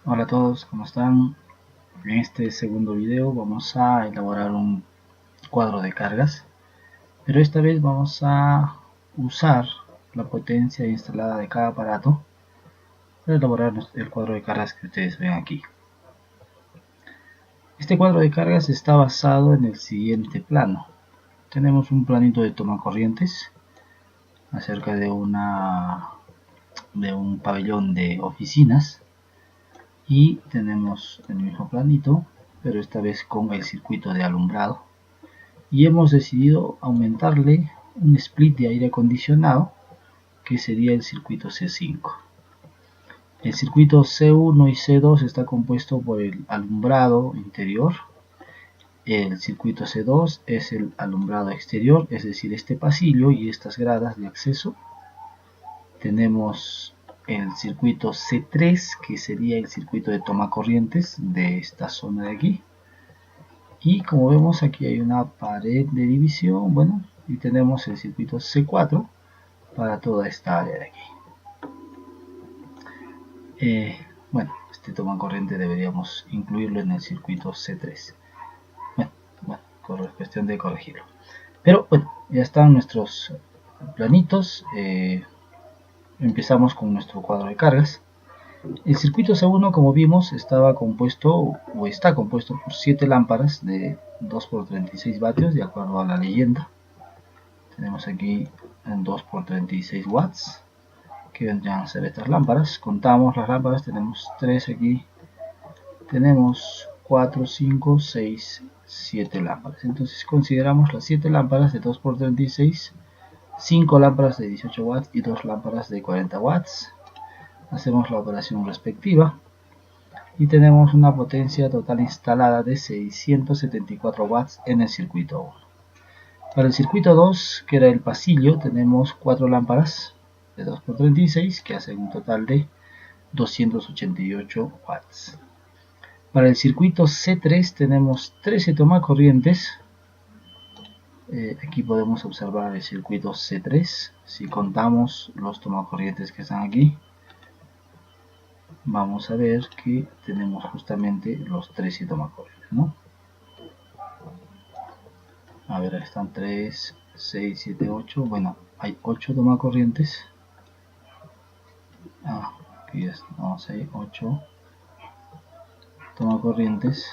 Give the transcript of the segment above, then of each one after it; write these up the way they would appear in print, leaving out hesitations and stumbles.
Hola a todos, ¿cómo están? En este segundo video vamos a elaborar un cuadro de cargas, pero esta vez vamos a usar la potencia instalada de cada aparato para elaborar el cuadro de cargas que ustedes ven aquí. Este cuadro de cargas está basado en el siguiente plano. Tenemos un planito de toma corrientes acerca de un pabellón de oficinas. Y tenemos el mismo planito, pero esta vez con el circuito de alumbrado. Y hemos decidido aumentarle un split de aire acondicionado, que sería el circuito C5. El circuito C1 y C2 está compuesto por el alumbrado interior. El circuito C2 es el alumbrado exterior, es decir, este pasillo y estas gradas de acceso. Tenemos el circuito C3, que sería el circuito de toma corrientes de esta zona de aquí. Y como vemos, aquí hay una pared de división, bueno, y tenemos el circuito C4 para toda esta área de aquí. Bueno, este toma corriente deberíamos incluirlo en el circuito C3. Bueno, es cuestión de corregirlo. Pero bueno, ya están nuestros planitos. Empezamos con nuestro cuadro de cargas. El circuito C1, como vimos, estaba compuesto o está compuesto por 7 lámparas de 2x36 vatios, de acuerdo a la leyenda. Tenemos aquí 2x36 watts, que vendrían a ser estas lámparas. Contamos las lámparas, tenemos 3 aquí, tenemos 4, 5, 6, 7 lámparas. Entonces consideramos las 7 lámparas de 2x36, 5 lámparas de 18 watts y 2 lámparas de 40 watts. Hacemos la operación respectiva y tenemos una potencia total instalada de 674 watts en el circuito 1. Para el circuito 2, que era el pasillo, tenemos 4 lámparas de 2x36 que hacen un total de 288 watts. Para el circuito C3 tenemos 13 tomacorrientes. Aquí podemos observar el circuito C3. Si contamos los tomacorrientes que están aquí, vamos a ver que tenemos justamente los 13 tomacorrientes, ¿no? A ver, están 3, 6, 7, 8. Bueno, hay 8 tomacorrientes. Aquí ya vamos ahí, 8 tomacorrientes.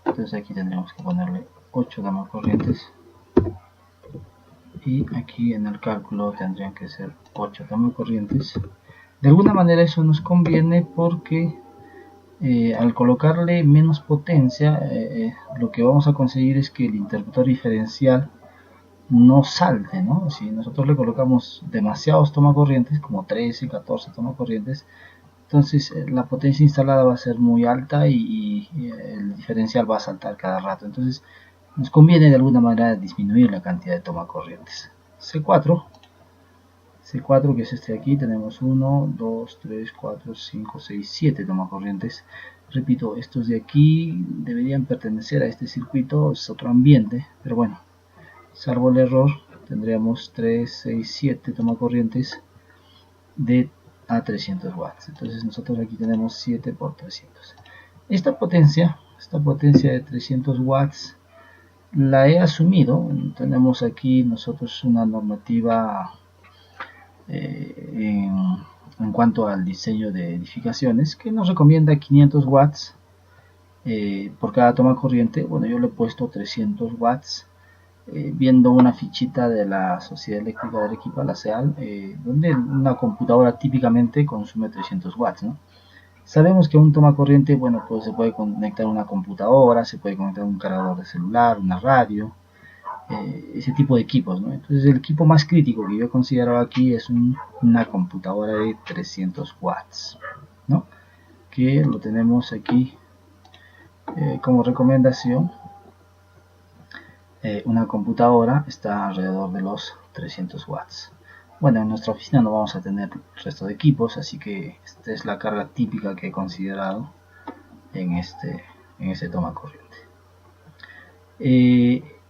Entonces aquí tendremos que ponerle 8 tomacorrientes. Y aquí en el cálculo tendrían que ser 8 tomacorrientes. De alguna manera eso nos conviene porque al colocarle menos potencia, lo que vamos a conseguir es que el interruptor diferencial no salte, ¿no? Si nosotros le colocamos demasiados tomacorrientes, como 13, 14 tomacorrientes, entonces la potencia instalada va a ser muy alta y el diferencial va a saltar cada rato. Entonces nos conviene de alguna manera disminuir la cantidad de tomacorrientes. C4, que es este de aquí, tenemos 1, 2, 3, 4, 5, 6, 7 tomacorrientes. Repito, estos de aquí deberían pertenecer a este circuito, es otro ambiente, pero bueno, salvo el error, tendríamos 3, 6, 7 tomacorrientes de a 300 watts. Entonces nosotros aquí tenemos 7 por 300. Esta potencia de 300 watts la he asumido. Tenemos aquí nosotros una normativa en cuanto al diseño de edificaciones que nos recomienda 500 watts por cada toma corriente. Bueno, yo le he puesto 300 watts viendo una fichita de la Sociedad Eléctrica de Arequipa, la SEAL, donde una computadora típicamente consume 300 watts, ¿no? Sabemos que un toma corriente, bueno, pues se puede conectar a una computadora, se puede conectar a un cargador de celular, una radio, ese tipo de equipos, ¿no? Entonces el equipo más crítico que yo considero aquí es una computadora de 300 watts, ¿no? Que lo tenemos aquí como recomendación. Una computadora está alrededor de los 300 watts. Bueno, en nuestra oficina no vamos a tener el resto de equipos, así que esta es la carga típica que he considerado en este toma corriente.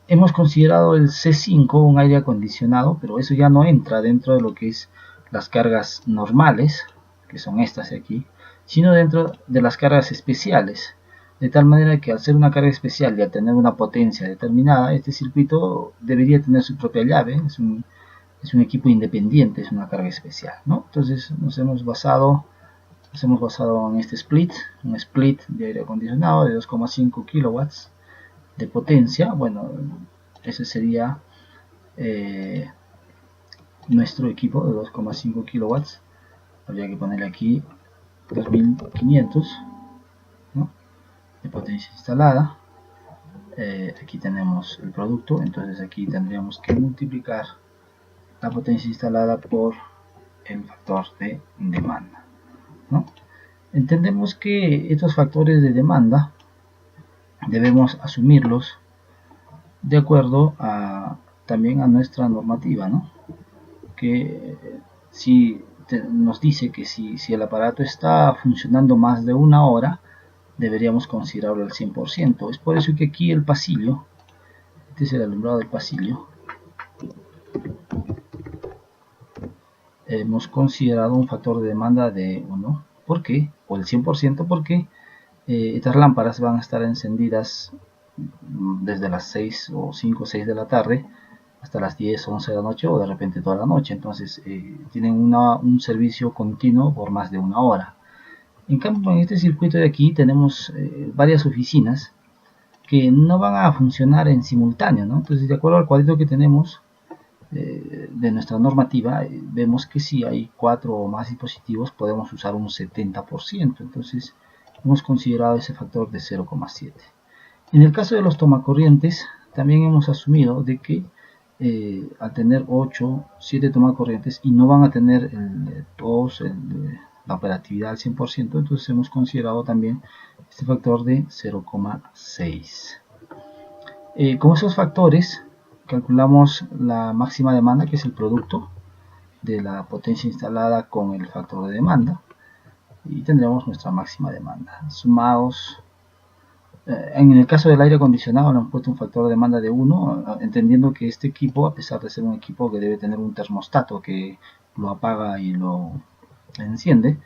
Hemos considerado el C5 un aire acondicionado, pero eso ya no entra dentro de lo que es las cargas normales, que son estas de aquí. sino dentro de las cargas especiales, de tal manera que al ser una carga especial y al tener una potencia determinada, este circuito debería tener su propia llave. Es un equipo independiente, es una carga especial, ¿no? Entonces nos hemos basado en este split, un split de aire acondicionado de 2,5 kilowatts de potencia. Bueno, ese sería nuestro equipo de 2,5 kilowatts. Habría que ponerle aquí 2500, ¿no?, de potencia instalada. Aquí tenemos el producto, entonces aquí tendríamos que multiplicar la potencia instalada por el factor de demanda, ¿no? Entendemos que estos factores de demanda debemos asumirlos de acuerdo también a nuestra normativa, ¿no? Que si nos dice que si el aparato está funcionando más de una hora, deberíamos considerarlo al 100%. Es por eso que aquí el pasillo, este es el alumbrado del pasillo, hemos considerado un factor de demanda de 1. ¿Por qué? O el 100%, porque estas lámparas van a estar encendidas desde las 6 o 5 o 6 de la tarde hasta las 10 o 11 de la noche, o de repente toda la noche. Entonces tienen un servicio continuo por más de una hora. En cambio, en este circuito de aquí tenemos varias oficinas que no van a funcionar en simultáneo, ¿no? Entonces, de acuerdo al cuadrito que tenemos de nuestra normativa, vemos que si hay 4 o más dispositivos podemos usar un 70%. Entonces hemos considerado ese factor de 0,7. En el caso de los tomacorrientes, también hemos asumido de que al tener 8, 7 tomacorrientes y no van a tener todos la operatividad al 100%, entonces hemos considerado también este factor de 0,6. Con esos factores calculamos la máxima demanda, que es el producto de la potencia instalada con el factor de demanda, y tendremos nuestra máxima demanda. Sumados, en el caso del aire acondicionado le hemos puesto un factor de demanda de 1, entendiendo que este equipo, a pesar de ser un equipo que debe tener un termostato que lo apaga y lo enciende,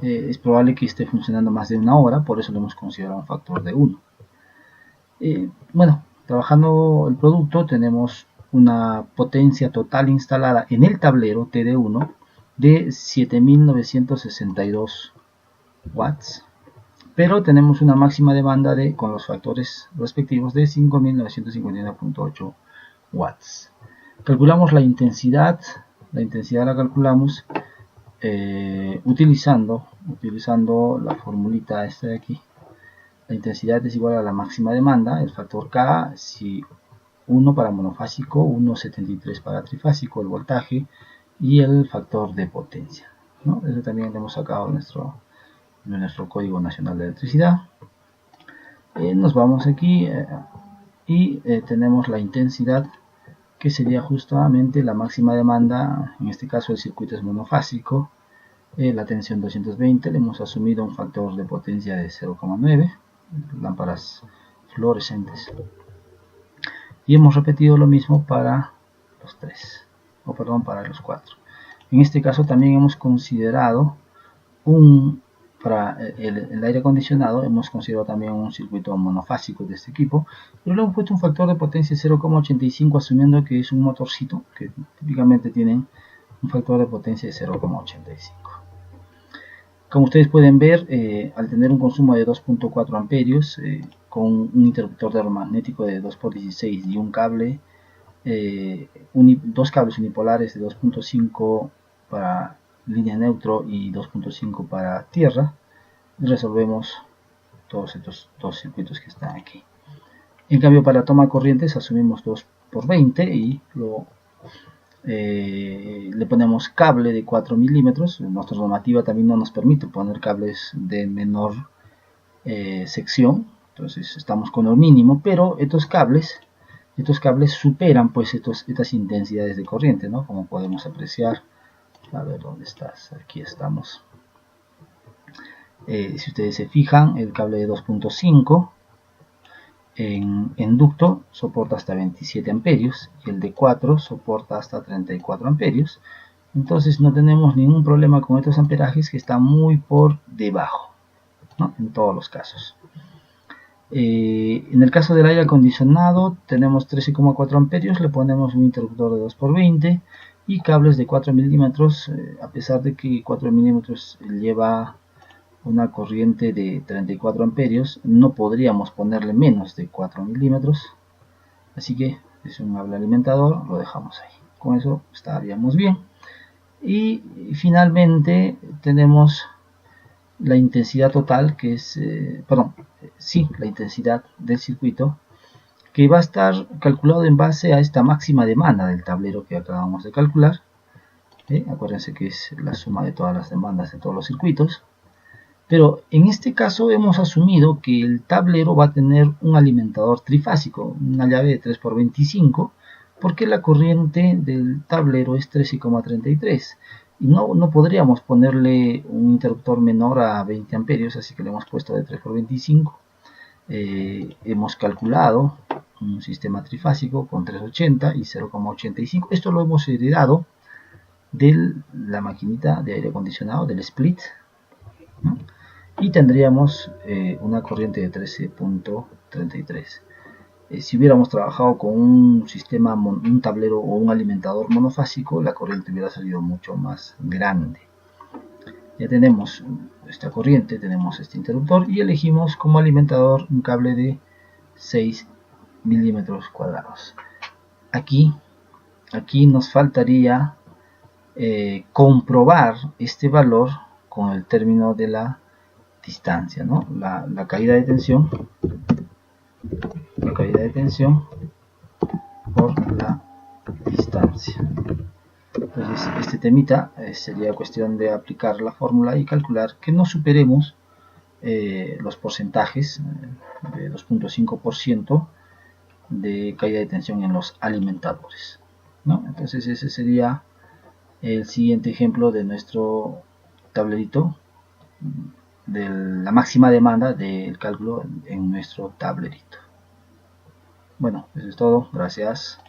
es probable que esté funcionando más de una hora, por eso le hemos considerado un factor de 1. Bueno, trabajando el producto tenemos una potencia total instalada en el tablero TD1 de 7962 watts, pero tenemos una máxima demanda con los factores respectivos de 5951.8 watts. Calculamos la intensidad la calculamos utilizando la formulita esta de aquí. La intensidad es igual a la máxima demanda, el factor K, si 1 para monofásico, 1,73 para trifásico, el voltaje, y el factor de potencia, ¿no? Eso también lo hemos sacado de nuestro Código Nacional de Electricidad. Nos vamos aquí y tenemos la intensidad, que sería justamente la máxima demanda. En este caso el circuito es monofásico, la tensión 220, le hemos asumido un factor de potencia de 0,9, lámparas fluorescentes, y hemos repetido lo mismo para los 3, para los 4. En este caso también hemos considerado para el aire acondicionado, hemos considerado también un circuito monofásico de este equipo, pero le hemos puesto un factor de potencia 0,85, asumiendo que es un motorcito que típicamente tienen un factor de potencia de 0,85. Como ustedes pueden ver, al tener un consumo de 2.4 amperios, con un interruptor termomagnético de 2x16 y un cable, dos cables unipolares de 2.5 para línea neutro y 2.5 para tierra, resolvemos todos estos dos circuitos que están aquí. En cambio, para toma corrientes asumimos 2x20 y le ponemos cable de 4 milímetros. Nuestra normativa también no nos permite poner cables de menor sección, entonces estamos con lo mínimo, pero estos cables superan pues estas intensidades de corriente, ¿no? Como podemos apreciar. A ver, ¿dónde estás? Aquí estamos. Si ustedes se fijan, el cable de 2.5 en ducto soporta hasta 27 amperios y el de 4 soporta hasta 34 amperios. Entonces no tenemos ningún problema con estos amperajes que están muy por debajo, ¿no? En todos los casos. En el caso del aire acondicionado tenemos 13,4 amperios, le ponemos un interruptor de 2x20 y cables de 4 milímetros, a pesar de que 4 milímetros lleva una corriente de 34 amperios, no podríamos ponerle menos de 4 milímetros, así que es un cable alimentador, lo dejamos ahí. Con eso estaríamos bien. Y finalmente tenemos la intensidad total, que es, la intensidad del circuito, que va a estar calculado en base a esta máxima demanda del tablero que acabamos de calcular. Acuérdense que es la suma de todas las demandas de todos los circuitos. Pero en este caso hemos asumido que el tablero va a tener un alimentador trifásico, una llave de 3x25, porque la corriente del tablero es 13,33 y no podríamos ponerle un interruptor menor a 20 amperios, así que le hemos puesto de 3x25. Hemos calculado un sistema trifásico con 380 y 0,85. Esto lo hemos heredado de la maquinita de aire acondicionado, del split, ¿no? Y tendríamos una corriente de 13,33. Si hubiéramos trabajado con un sistema, un tablero o un alimentador monofásico, la corriente hubiera salido mucho más grande. Ya tenemos esta corriente, tenemos este interruptor y elegimos como alimentador un cable de 6 milímetros cuadrados. Aquí nos faltaría comprobar este valor con el término de la distancia, ¿no? La caída de tensión por la distancia. Entonces este temita sería cuestión de aplicar la fórmula y calcular que no superemos los porcentajes de 2,5% de caída de tensión en los alimentadores, ¿no? Entonces ese sería el siguiente ejemplo de nuestro tablerito de la máxima demanda del cálculo en nuestro tablerito. Bueno, eso es todo. Gracias.